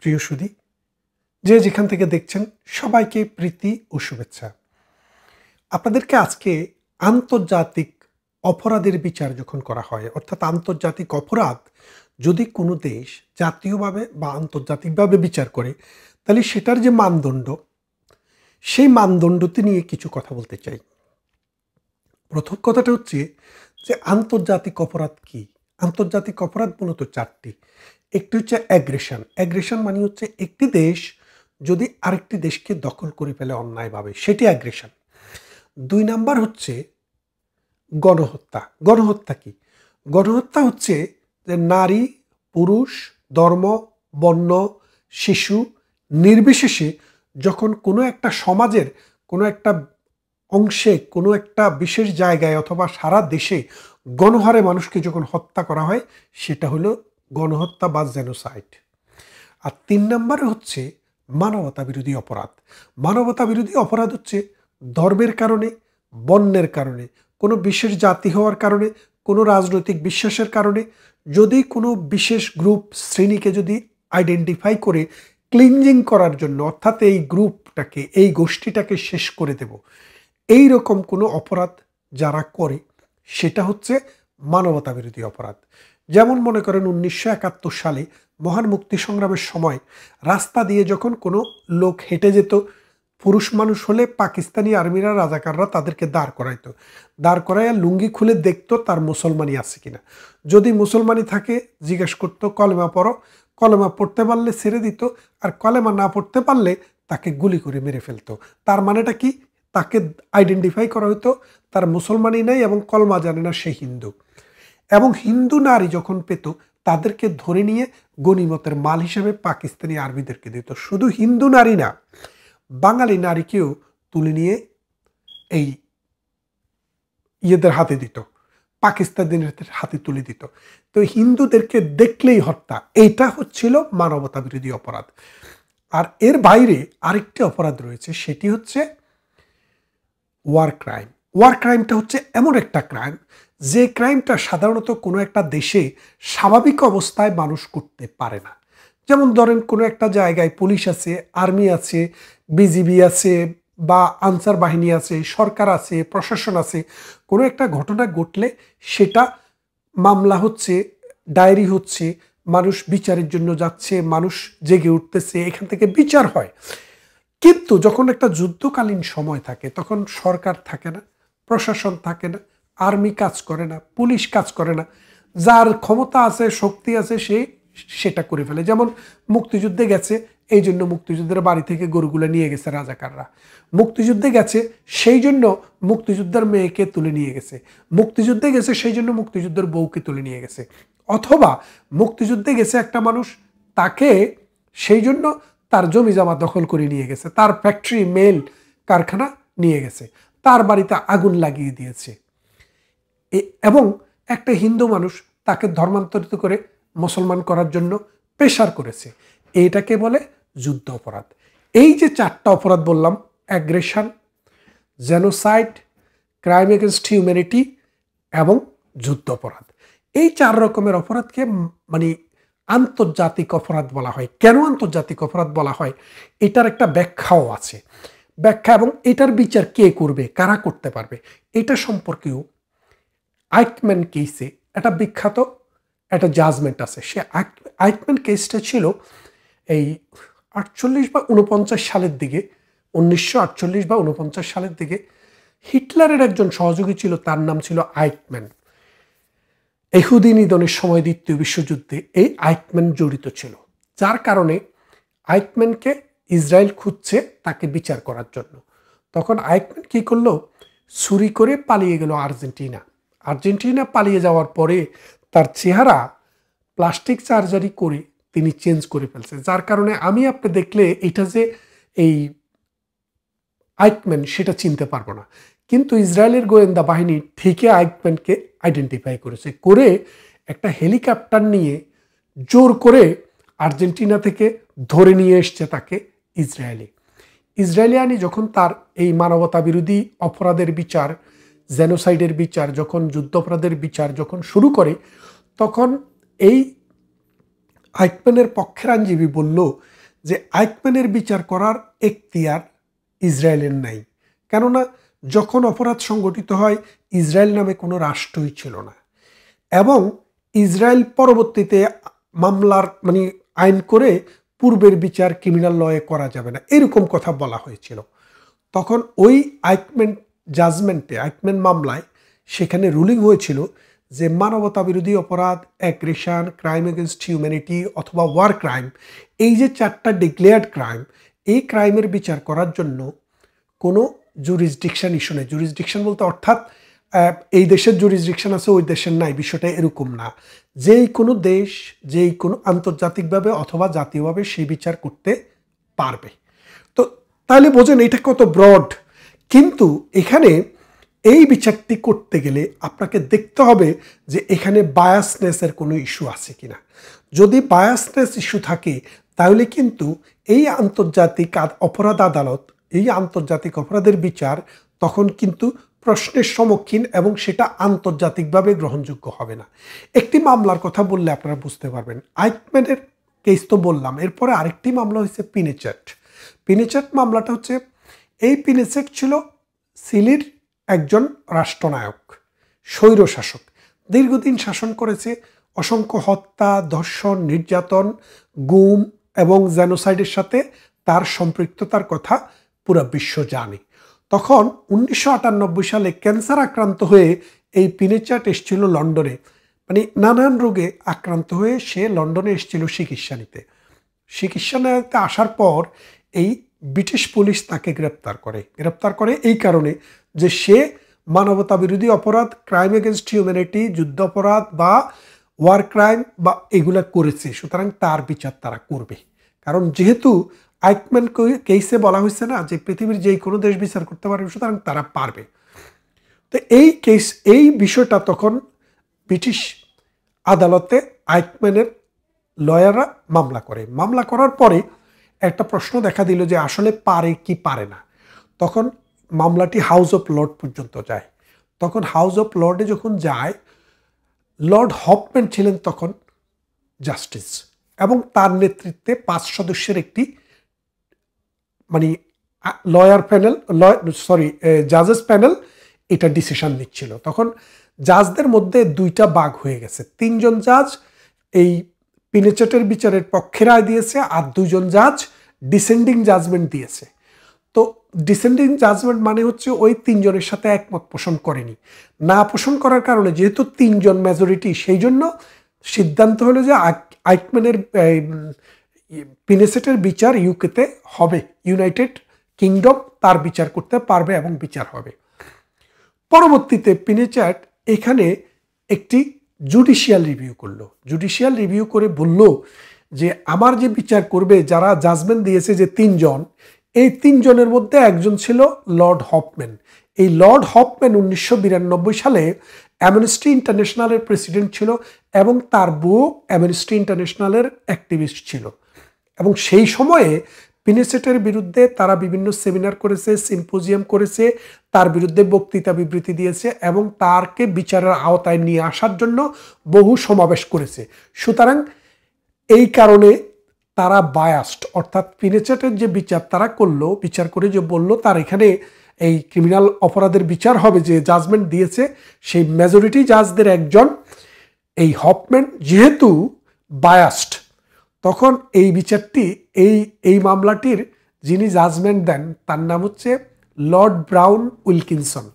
প্রিয় সুধী, যে যেখান থেকে দেখছেন সবাইকে প্রীতি ও শুভেচ্ছা। আপনাদেরকে আজকে আন্তর্জাতিক অপরাধের বিচার যখন করা হয়, অর্থাৎ আন্তর্জাতিক অপরাধ যদি কোনো দেশ জাতীয়ভাবে বা আন্তর্জাতিকভাবে বিচার করে, তাহলে সেটার যে মানদণ্ড, সেই মানদণ্ডটি নিয়ে কিছু কথা বলতে চাই। প্রথম কথাটা হচ্ছে যে আন্তর্জাতিক অপরাধ কি? আন্তর্জাতিক অপরাধ মূলত চারটি। একটি হচ্ছে অ্যাগ্রেশন। অ্যাগ্রেশন মানে হচ্ছে একটি দেশ যদি আরেকটি দেশকে দখল করে ফেলে অন্যায়ভাবে, সেটি অ্যাগ্রেশন। ২ নাম্বার হচ্ছে গণহত্যা। গণহত্যা কি? গণহত্যা হচ্ছে যে নারী, পুরুষ, ধর্ম, বর্ণ, শিশু নির্বিশেষে যখন কোনো একটা সমাজের কোনো একটা অংশে, কোনো একটা বিশেষ জায়গায় অথবা সারা দেশে গণহারে মানুষকে যখন হত্যা করা হয়, সেটা হলো গণহত্যা বা জেনোসাইড। আর ৩ নাম্বারে হচ্ছে মানবতা বিরোধী অপরাধ। মানবতা বিরোধী অপরাধ হচ্ছে ধর্মের কারণে, বর্ণের কারণে, কোনো বিশেষ জাতি হওয়ার কারণে, কোনো রাজনৈতিক বিশ্বাসের কারণে যদি কোনো বিশেষ গ্রুপ শ্রেণীকে যদি আইডেন্টিফাই করে ক্লিনজিং করার জন্য, অর্থাৎ এই গ্রুপটাকে, এই গোষ্ঠীটাকে শেষ করে দেব, এই রকম কোনো অপরাধ যারা করে, সেটা হচ্ছে মানবতা বিরোধী অপরাধ। যেমন মনে করেন 1971 সালে মহান মুক্তি সংগ্রামের সময় রাস্তা দিয়ে যখন কোনো লোক হেঁটে যেত, পুরুষ মানুষ হলে পাকিস্তানি আর্মিরা, রাজাকাররা তাদেরকে দাঁড় করাইতো। দাঁড় করাইয়া লুঙ্গি খুলে দেখতো তার মুসলমানি আছে কিনা। যদি মুসলমানি থাকে জিজ্ঞেস করতো কলেমা পড়ো, কলেমা পড়তে পারলে ছেড়ে দিত, আর কলেমা না পড়তে পারলে তাকে গুলি করে মেরে ফেলতো। তার মানেটা কি? তাকে আইডেন্টিফাই করা হতো তার মুসলমানই নাই এবং কলমা জানে না, সে হিন্দু। এবং হিন্দু নারী যখন পেত, তাদেরকে ধরে নিয়ে গনিমতের মাল হিসেবে পাকিস্তানি আর্মিদেরকে দিত। শুধু হিন্দু নারী না, বাঙালি নারীকেও তুলে নিয়ে এই ইয়েদের হাতে দিত, পাকিস্তানিদের হাতে তুলে দিত। তো হিন্দুদেরকে দেখলেই হত্যা, এইটা হচ্ছিল মানবতা বিরোধী অপরাধ। আর এর বাইরে আরেকটি অপরাধ রয়েছে, সেটি হচ্ছে ওয়ার ক্রাইম। ওয়ার ক্রাইমটা হচ্ছে এমন একটা ক্রাইম, যে ক্রাইমটা সাধারণত কোনো একটা দেশে স্বাভাবিক অবস্থায় মানুষ করতে পারে না। যেমন ধরেন কোনো একটা জায়গায় পুলিশ আছে, আর্মি আছে, বিজিবি আছে, বা আনসার বাহিনী আছে, সরকার আছে, প্রশাসন আছে। কোনো একটা ঘটনা ঘটলে সেটা মামলা হচ্ছে, ডায়েরি হচ্ছে, মানুষ বিচারের জন্য যাচ্ছে, মানুষ জেগে উঠতেছে, এখান থেকে বিচার হয়। কিন্তু যখন একটা যুদ্ধকালীন সময় থাকে, তখন সরকার থাকে না, প্রশাসন থাকে না, আর্মি কাজ করে না, পুলিশ কাজ করে না। যার ক্ষমতা আছে, শক্তি আছে, সে সেটা করে ফেলে। যেমন মুক্তিযুদ্ধে গেছে, এই জন্য মুক্তিযুদ্ধের বাড়ি থেকে গরুগুলো নিয়ে গেছে রাজাকাররা। মুক্তিযুদ্ধে গেছে সেই জন্য মুক্তিযোদ্ধার মেয়েকে তুলে নিয়ে গেছে। মুক্তিযুদ্ধে গেছে সেই জন্য মুক্তিযুদ্ধের বউকে তুলে নিয়ে গেছে। অথবা মুক্তিযুদ্ধে গেছে একটা মানুষ, তাকে সেই জন্য তার জমি জমা দখল করে নিয়ে গেছে, তার ফ্যাক্টরি, মেল, কারখানা নিয়ে গেছে, তার বাড়িতে আগুন লাগিয়ে দিয়েছে। এবং একটা হিন্দু মানুষ তাকে ধর্মান্তরিত করে মুসলমান করার জন্য প্রেশার করেছে। এইটাকে বলে যুদ্ধ অপরাধ। এই যে 4টা অপরাধ বললাম, aggression, genocide, crime against humanity এবং যুদ্ধ অপরাধ, এই 4 রকমের অপরাধকে মানে আন্তর্জাতিক অপরাধ বলা হয়। কেন আন্তর্জাতিক অপরাধ বলা হয়, এটার একটা ব্যাখ্যাও আছে। ব্যাখ্যা এবং এটার বিচার কে করবে, কারা করতে পারবে, এটা সম্পর্কেও আইকম্যান কেসে একটা বিখ্যাত একটা জাজমেন্ট আছে। সে আইকম্যান কেসটা ছিল এই 48 বা 49 সালের দিকে, 1948 বা 49 সালের দিকে। হিটলারের একজন সহযোগী ছিল, তার নাম ছিল আইকম্যান। ইহুদি নিধনের সময় দ্বিতীয় বিশ্বযুদ্ধে এই আইকম্যান জড়িত ছিল, যার কারণে আইকম্যানকে ইসরায়েল খুঁজছে তাকে বিচার করার জন্য। তখন আইকম্যান কি করলো, চুরি করে পালিয়ে গেল আর্জেন্টিনা। আর্জেন্টিনা পালিয়ে যাওয়ার পরে তার চেহারা প্লাস্টিক সার্জারি করে তিনি চেঞ্জ করে ফেলছে, যার কারণে আমি আপনি দেখলে এটা যে এই আইকম্যান সেটা চিনতে পারবো না। কিন্তু ইসরায়েলের গোয়েন্দা বাহিনী ঠিকই আইকম্যানকে আইডেন্টিফাই করেছে, করে একটা হেলিকপ্টার নিয়ে জোর করে আর্জেন্টিনা থেকে ধরে নিয়ে এসছে তাকে ইসরায়েলি আইনি যখন তার এই মানবতা বিরোধী অপরাধের বিচার, জেনোসাইডের বিচার, যখন যুদ্ধাপরাধের বিচার যখন শুরু করে, তখন এই আইকম্যানের পক্ষের আইনজীবী বলল যে আইকম্যানের বিচার করার এখতিয়ার ইসরায়েলের নাই, কেননা যখন অপরাধ সংগঠিত হয় ইসরায়েল নামে কোনো রাষ্ট্রই ছিল না, এবং ইসরায়েল পরবর্তীতে মামলার আইন করে পূর্বের বিচার ক্রিমিনাল লয়ে করা যাবে না, এরকম কথা বলা হয়েছিল। তখন ওই আইকম্যান মামলায় সেখানে রুলিং হয়েছিল যে মানবতা বিরোধী অপরাধ, অ্যাগ্রেশন, ক্রাইম এগেনস্ট হিউম্যানিটি অথবা ওয়ার ক্রাইম, এই যে 4টা ডিক্লেয়ার্ড ক্রাইম, এই ক্রাইমের বিচার করার জন্য কোনো জুরিসডিকশন ইস্যু নেই। জুরিসডিকশন বলতে অর্থাৎ এই দেশের জুরিসডিকশন আছে ওই দেশের নাই, বিষয়টা এরকম না। যেই কোনো দেশ যেই কোনো আন্তর্জাতিকভাবে অথবা জাতীয়ভাবে সেই বিচার করতে পারবে। তো তাহলে বোঝেন এটা কত ব্রড। কিন্তু এখানে এই বিচারটি করতে গেলে আপনাকে দেখতে হবে যে এখানে বায়াসনেসের কোনো ইস্যু আছে কিনা। যদি বায়াসনেস ইস্যু থাকে তাহলে কিন্তু এই আন্তর্জাতিক অপরাধ আদালত, এই আন্তর্জাতিক অপরাধের বিচার তখন কিন্তু প্রশ্নের সম্মুখীন এবং সেটা আন্তর্জাতিকভাবে গ্রহণযোগ্য হবে না। একটি মামলার কথা বললে আপনারা বুঝতে পারবেন। আইকম্যানের কেস তো বললাম, এরপরে আরেকটি মামলা হচ্ছে পিনেচেট মামলাটা হচ্ছে, এই পিনেচেট ছিল চিলির একজন রাষ্ট্রনায়ক, স্বৈরশাসক, দীর্ঘদিন শাসন করেছে, অসংখ্য হত্যা, ধর্ষণ, নির্যাতন, গুম এবং জেনোসাইডের সাথে তার সম্পৃক্ততার কথা পুরো বিশ্ব জানে। তখন 1998 সালে ক্যান্সার আক্রান্ত হয়ে এই পিনেচেট এসেছিল লন্ডনে, নানান রোগে আক্রান্ত হয়ে সে লন্ডনে এসেছিল চিকিৎসা নিতে। চিকিৎসা নিতে আসার পর এই ব্রিটিশ পুলিশ তাকে গ্রেপ্তার করে এই কারণে যে সে মানবতা বিরোধী অপরাধ, ক্রাইম এগেনস্ট হিউম্যানিটি, যুদ্ধ অপরাধ বা ওয়ার ক্রাইম বা এগুলা করেছে, সুতরাং তার বিচার তারা করবে। কারণ যেহেতু আইকম্যান কেসে বলা হয়েছে না যে পৃথিবীর যেই কোনো দেশ বিচার করতে পারবে, সুতরাং তারা পারবে। তো এই বিষয়টা তখন ব্রিটিশ আদালতে আইকম্যানের লয়াররা মামলা করার পরে একটা প্রশ্ন দেখা দিল যে আসলে পারে কি পারে না। তখন মামলাটি হাউস অফ লর্ড পর্যন্ত যায়। তখন হাউস অফ লর্ডে যখন যায়, লর্ড হফম্যান ছিলেন তখন জাস্টিস, এবং তার নেতৃত্বে 5 সদস্যের একটি জাজেস প্যানেল এটা ডিসিশন নিচ্ছিল। তখন জাজদের মধ্যে 2টা ভাগ হয়ে গেছে। 3 জন জাজ এই পিনেচেটের বিচারের পক্ষে রায় দিয়েছে, আর 2 জন জাজ ডিসেন্ডিং জাজমেন্ট দিয়েছে। তো ডিসেন্ডিং জাজমেন্ট মানে হচ্ছে ওই 3 জনের সাথে একমত পোষণ করেনি। না পোষণ করার কারণে যেহেতু 3 জন মেজরিটি, সেই জন্য সিদ্ধান্ত হলো যে আইকম্যানের পিনেচেটের বিচার ইউকেতে হবে, ইউনাইটেড কিংডম তার বিচার করতে পারবে এবং বিচার হবে। পরবর্তীতে পিনেচেট এখানে একটি জুডিশিয়াল রিভিউ করে বলল যে আমার যে বিচার করবে, যারা জাজমেন্ট দিয়েছে যে 3 জন, এই 3 জনের মধ্যে একজন ছিল লর্ড হফম্যান। এই লর্ড হফম্যান 1992 সালে অ্যামনেস্টি ইন্টারন্যাশনালের প্রেসিডেন্ট ছিল এবং তার বউ অ্যামনেস্টি ইন্টারন্যাশনালের অ্যাক্টিভিস্ট ছিল। এবং সেই সময়ে পিনেচেটের বিরুদ্ধে তারা বিভিন্ন সেমিনার করেছে, সিম্পোজিয়াম করেছে, তার বিরুদ্ধে বক্তৃতা বিবৃতি দিয়েছে এবং তারকে বিচারের আওতায় নিয়ে আসার জন্য বহু সমাবেশ করেছে। সুতরাং এই কারণে তারা বায়াসড, অর্থাৎ পিনেচেটের যে বিচার তারা করলো, বিচার করে যে বলল তার এখানে এই ক্রিমিনাল অপরাধের বিচার হবে, যে জাজমেন্ট দিয়েছে সেই মেজরিটি জাজদের একজন এই হফম্যান যেহেতু বায়াসড, তখন এই বিচারটি এই মামলাটির যিনি জাজমেন্ট দেন তার নাম হচ্ছে লর্ড ব্রাউন উইলকিনসন।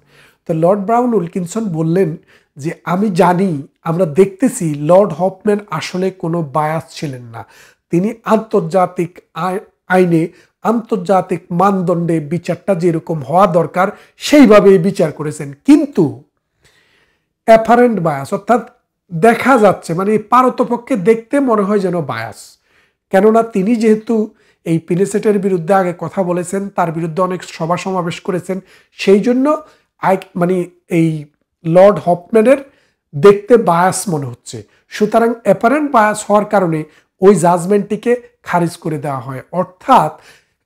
তো লর্ড ব্রাউন উইলকিনসন বললেন যে আমি জানি, আমরা দেখতেছি লর্ড হফম্যান আসলে কোনো বায়াস ছিলেন না, তিনি আন্তর্জাতিক আইনে, আন্তর্জাতিক মানদণ্ডে বিচারটা যেরকম হওয়া দরকার সেইভাবেই বিচার করেছেন, কিন্তু অ্যাপারেন্ট বায়াস, অর্থাৎ দেখা যাচ্ছে পারতপক্ষে দেখতে মনে হয় যেন বায়াস। কেননা তিনি যেহেতু এই পিনেচেটের বিরুদ্ধে আগে কথা বলেছেন, তার বিরুদ্ধে অনেক সভা সমাবেশ করেছেন, সেই জন্য এই লর্ড হফম্যানের দেখতে বায়াস মনে হচ্ছে। সুতরাং অ্যাপারেন্ট বায়াস হওয়ার কারণে ওই জাজমেন্টটিকে খারিজ করে দেওয়া হয়। অর্থাৎ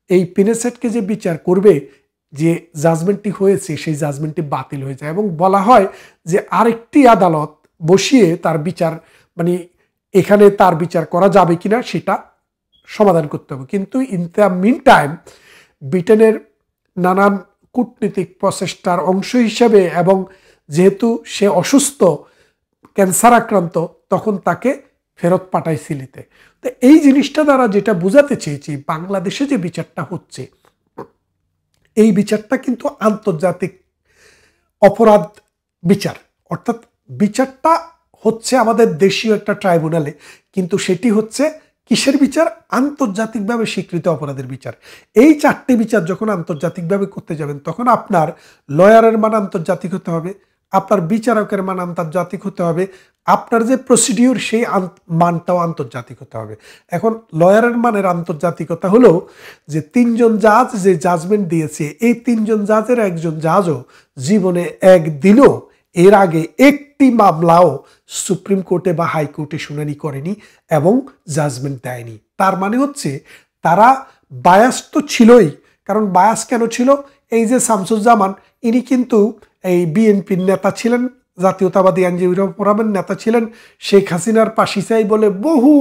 এই পিনেচেটকে যে বিচার করবে, যে জাজমেন্টটি হয়েছে সেই জাজমেন্টটি বাতিল হয়ে যায় এবং বলা হয় যে আরেকটি আদালত বসিয়ে তার বিচার এখানে তার বিচার করা যাবে কিনা সেটা সমাধান করতে হবে। কিন্তু ইন দ্য মিন টাইম ব্রিটেনের নানান কূটনীতিক প্রচেষ্টার অংশ হিসেবে এবং যেহেতু সে অসুস্থ, ক্যান্সার আক্রান্ত, তখন তাকে ফেরত পাঠায় সিলেটে। তো এই জিনিসটা দ্বারা যেটা বোঝাতে চেয়েছি, বাংলাদেশে যে বিচারটা হচ্ছে, এই বিচারটা কিন্তু আন্তর্জাতিক অপরাধ বিচার, অর্থাৎ বিচারটা হচ্ছে আমাদের দেশীয় একটা ট্রাইব্যুনালে, কিন্তু সেটি হচ্ছে কিসের বিচার? আন্তর্জাতিকভাবে স্বীকৃত অপরাধের বিচার। এই চারটি বিচার যখন আন্তর্জাতিকভাবে করতে যাবেন, তখন আপনার লয়ারের মান আন্তর্জাতিক হতে হবে, আপনার বিচারকের মান আন্তর্জাতিক হতে হবে, আপনার যে প্রসিডিউর সেই মানটাও আন্তর্জাতিক হতে হবে। এখন লয়ারের মানের আন্তর্জাতিকতা হলো যে 3 জন জাজ যে জাজমেন্ট দিয়েছে, এই 3 জন জাজের একজন জাজও জীবনে একদিনও এর আগে একটি মামলাও সুপ্রিম কোর্টে বা হাইকোর্টে শুনানি করেনি এবং জাজমেন্ট দেয়নি। তার মানে হচ্ছে তারা বায়াস তো ছিলই। কারণ বায়াস কেন ছিল? এই যে শামসুজ্জামান, ইনি কিন্তু এই বিএনপির নেতা ছিলেন, জাতীয়তাবাদী আইনজীবী ফোরামের নেতা ছিলেন, শেখ হাসিনার পাশি চাই বলে বহু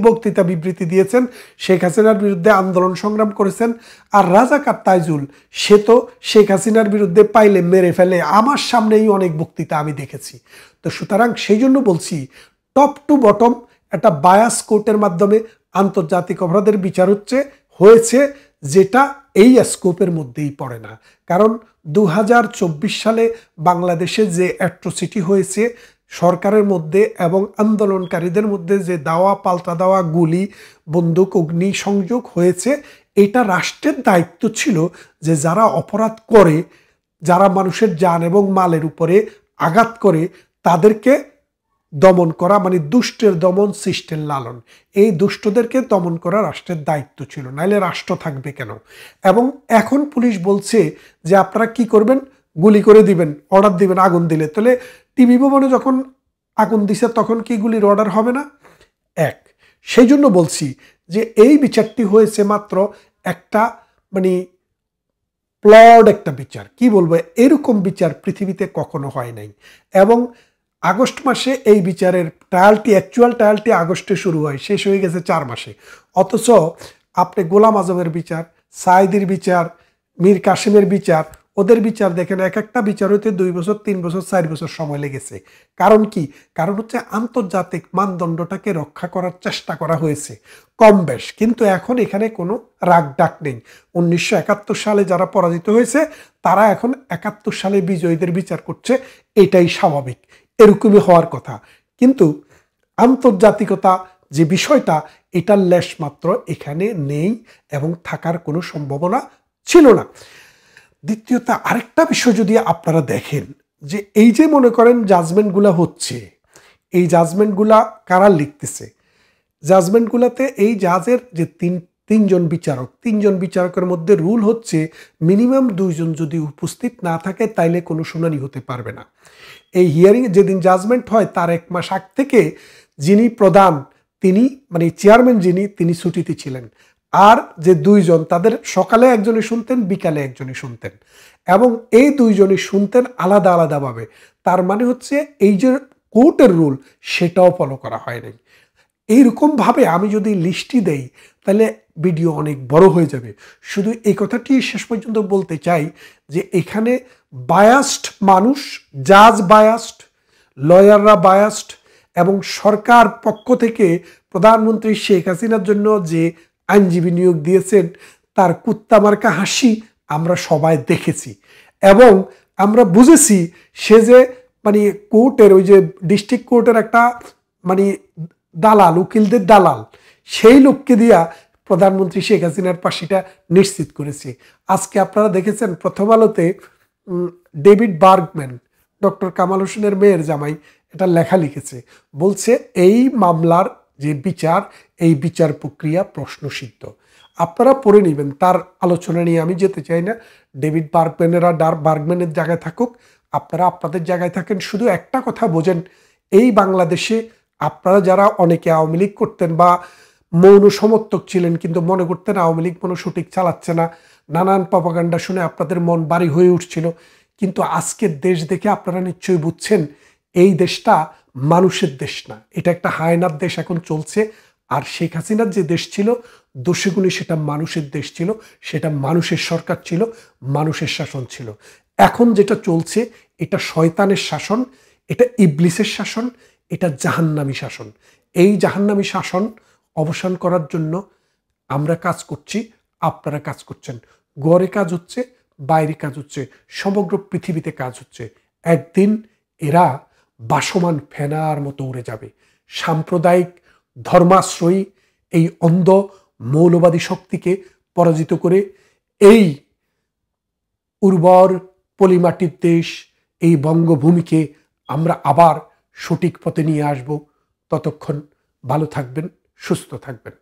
বক্তৃতা বিবৃতি দিয়েছেন, শেখ হাসিনার বিরুদ্ধে আন্দোলন সংগ্রাম করেছেন। আর রাজাকার তাইজুল, সে তো শেখ হাসিনার বিরুদ্ধে পাইলে মেরে ফেলে, আমার সামনেই অনেক বক্তৃতা আমি দেখেছি। তো সুতরাং সেই জন্য বলছি, টপ টু বটম একটা বায়াস কোর্টের মাধ্যমে আন্তর্জাতিক অপরাধের বিচার হয়েছে, যেটা এই স্কোপের মধ্যেই পড়ে না। কারণ 2024 সালে বাংলাদেশে যে অ্যাট্রোসিটি হয়েছে সরকারের মধ্যে এবং আন্দোলনকারীদের মধ্যে, যে দাওয়া পাল্টা দেওয়া, গুলি, বন্দুক, অগ্নি সংযোগ হয়েছে, এটা রাষ্ট্রের দায়িত্ব ছিল যে যারা অপরাধ করে, যারা মানুষের জান এবং মালের উপরে আঘাত করে, তাদেরকে দমন করা, মানে দুষ্টের দমন শিষ্টের লালন। এই দুষ্টদেরকে দমন করা রাষ্ট্রের দায়িত্ব ছিল, নাইলে রাষ্ট্র থাকবে কেন? এবং এখন পুলিশ বলছে যে আপনারা কি করবেন? গুলি করে দিবেন, অর্ডার দিবেন আগুন দিলে। তাহলে টিভি ভবনে যখন আগুন দিছে তখন কি গুলির অর্ডার হবে না? সেই জন্য বলছি যে এই বিচারটি হয়েছে মাত্র একটা মানে প্লড একটা বিচার। কি বলবো, এরকম বিচার পৃথিবীতে কখনো হয় নাই। এবং আগস্ট মাসে এই বিচারের অ্যাকচুয়াল ট্রায়ালটি আগস্টে শুরু হয়, শেষ হয়ে গেছে 4 মাসে। অথচ আপনি গোলাম আজমের বিচার, সাইদির বিচার, মীর কাসেমের বিচার, ওদের বিচার দেখেন, এক একটা বিচার হইতে 2 বছর, 3 বছর, 4 বছর সময় লেগেছে। কারণ কি? কারণ হচ্ছে আন্তর্জাতিক মানদণ্ডটাকে রক্ষা করার চেষ্টা করা হয়েছে কম বেশ। কিন্তু এখন এখানে কোনো রাগ ডাক নেই। 1971 সালে যারা পরাজিত হয়েছে তারা এখন 71 সালে বিজয়ীদের বিচার করছে, এটাই স্বাভাবিক, এরকমই হওয়ার কথা। কিন্তু আন্তর্জাতিকতা যে বিষয়টা, এটার লেশ মাত্র এখানে নেই এবং থাকার কোনো সম্ভাবনা ছিল না। দ্বিতীয়ত আরেকটা বিষয় যদি আপনারা দেখেন, যে এই যে মনে করেন জাজমেন্টগুলা হচ্ছে, এই জাজমেন্টগুলা কারা লিখতেছে? জাজমেন্টগুলাতে এই জাজের যে তিনজন বিচারকের মধ্যে রুল হচ্ছে মিনিমাম 2 জন যদি উপস্থিত না থাকে তাইলে কোনো শুনানি হতে পারবে না। এই হিয়ারিং যেদিন জাজমেন্ট হয় তার 1 মাস আগ থেকে যিনি প্রধান, তিনি মানে চেয়ারম্যান যিনি, তিনি ছুটিতে ছিলেন। আর যে 2 জন, তাদের সকালে একজনই শুনতেন, বিকালে একজনই শুনতেন, এবং এই 2 জনই শুনতেন আলাদা আলাদাভাবে। তার মানে হচ্ছে এই যে কোর্টের রুল, সেটাও ফলো করা হয় নাই। এইরকমভাবে আমি যদি লিস্টটি দেই তাহলে ভিডিও অনেক বড় হয়ে যাবে। শুধু এই কথাটি শেষ পর্যন্ত বলতে চাই যে এখানে বায়াসড মানুষ, জাজ বায়াসড, লয়াররা বায়াসড, এবং সরকার পক্ষ থেকে প্রধানমন্ত্রী শেখ হাসিনার জন্য যে আইনজীবী নিয়োগ দিয়েছেন তার কুত্তা মার্কা হাসি আমরা সবাই দেখেছি এবং আমরা বুঝেছি সে যে মানে কোর্টের, ওই যে ডিস্ট্রিক্ট কোর্টের একটা মানে দালাল, উকিলদের দালাল, সেই লোককে দিয়া প্রধানমন্ত্রী শেখ হাসিনার ফাঁসিটা নিশ্চিত করেছে। আজকে আপনারা দেখেছেন প্রথম আলোতে ডেভিড বার্গম্যান, ডক্টর কামাল হোসেনের মেয়ের জামাই, এটা লেখা লিখেছে, বলছে এই মামলার যে বিচার, এই বিচার প্রক্রিয়া প্রশ্নসিদ্ধ। আপনারা পড়ে নেবেন, তার আলোচনা নিয়ে আমি যেতে চাই না। ডেভিড বার্গম্যানেরা বার্গম্যানের জায়গায় থাকুক, আপনারা আপনাদের জায়গায় থাকেন। শুধু একটা কথা বোঝেন, এই বাংলাদেশে আপনারা যারা অনেকে আওয়ামী লীগ করতেন বা মৌন সমর্থক ছিলেন, কিন্তু মনে করতেন আওয়ামী লীগ কোনো সঠিক চালাচ্ছে না, নানান প্রপাগান্ডা শুনে আপনাদের মন ভারী হয়ে উঠছিল, কিন্তু আজকের দেশ দেখে আপনারা নিশ্চয়ই বুঝছেন এই দেশটা মানুষের দেশ না, এটা একটা হায়নার দেশ এখন চলছে। আর শেখ হাসিনার যে দেশ ছিল দোষীগুণী, সেটা মানুষের দেশ ছিল, সেটা মানুষের সরকার ছিল, মানুষের শাসন ছিল। এখন যেটা চলছে এটা শয়তানের শাসন, এটা ইবলিসের শাসন, এটা জাহান্নামী শাসন। এই জাহান্নামী শাসন অবসান করার জন্য আমরা কাজ করছি, আপনারা কাজ করছেন। গড়ে কাজ হচ্ছে, বাইরে কাজ হচ্ছে, সমগ্র পৃথিবীতে কাজ হচ্ছে। একদিন এরা বাসমান ফেনার মতো উড়ে যাবে। সাম্প্রদায়িক ধর্মাশ্রয়ী এই অন্ধ মৌলবাদী শক্তিকে পরাজিত করে এই উর্বর পলিমাটির দেশ, এই বঙ্গভূমিকে আমরা আবার সঠিক পথে নিয়ে আসব। ততক্ষণ ভালো থাকবেন, সুস্থ থাকবেন।